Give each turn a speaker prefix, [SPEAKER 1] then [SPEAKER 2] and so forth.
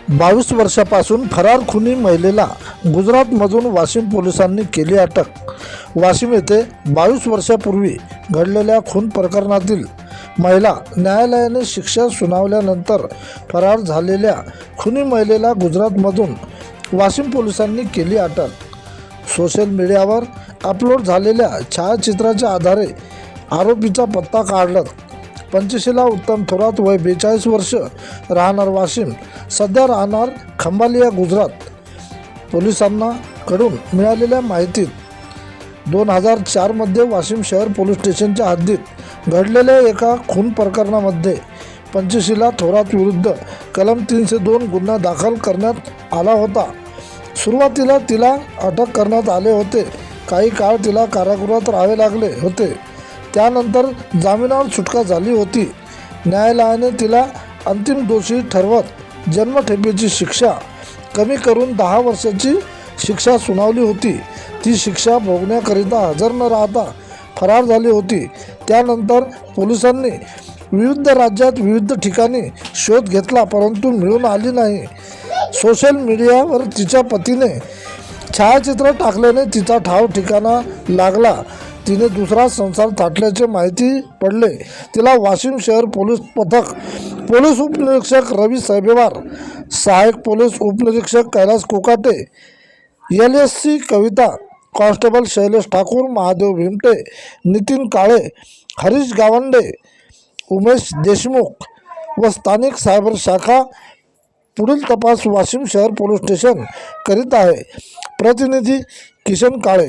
[SPEAKER 1] 22 वर्षापासून फरार खुनी महिलेला गुजरातमधून वाशिम पोलिसांनी केली अटक। वाशिम येथे 22 वर्षापूर्वी घडलेल्या खून प्रकरणातील महिला न्यायालयाने शिक्षा सुनावल्यानंतर फरार झालेल्या खुनी महिलेला गुजरातमधून वाशिम पोलिसांनी केली अटक। सोशल मीडियावर अपलोड झालेल्या छायाचित्राच्या आधारे आरोपीचा पत्ता काढला। पंचशीला उत्तम थोरात, वय 42 वर्ष, राहणार वाशिम, सध्या राहणार खंबालिया, गुजरात। पोलिसांना कडून मिळालेल्या माहितीत 2004 मध्ये वाशिम शहर पोलीस स्टेशनच्या हद्दीत घडलेल्या एका खून प्रकरणामध्ये पंचशीला थोरात विरुद्ध कलम 302 गुन्हा दाखल करण्यात आला होता। सुरुवातीला तिला अटक करण्यात आले होते। काही काळ तिला कारागृहात राहावे लागले होते। त्यानंतर जामिनावर सुटका झाली होती। न्यायालयाने तिला अंतिम दोषी ठरवत जन्मठेपेची शिक्षा कमी करून 10 वर्षाची शिक्षा सुनावली होती। ती शिक्षा भोगण्याकरिता हजर न राहता फरार झाली होती। त्यानंतर पोलिसांनी विविध राज्यात विविध ठिकाणी शोध घेतला, परंतु मिळून आली नाही। सोशल मीडियावर तिच्या पतीने छायाचित्र टाकल्याने तिचा ठाव ठिकाणा लागला। तिने दुसरा संसार थाटल्याचे माहिती पडले। तिला वाशिम शहर पोलीस पथक पोलीस उपनिरीक्षक रवी साहेबवार, सहाय्यक पोलीस उपनिरीक्षक कैलास कोकाटे, LSC कविता, कॉन्स्टेबल शैलेश ठाकूर, महादेव भीमटे, नितीन काळे, हरीश गावंडे, उमेश देशमुख व स्थानिक सायबर शाखा पुढील तपास वाशिम शहर पोलीस स्टेशन करीत आहे। प्रतिनिधी किशन काळे।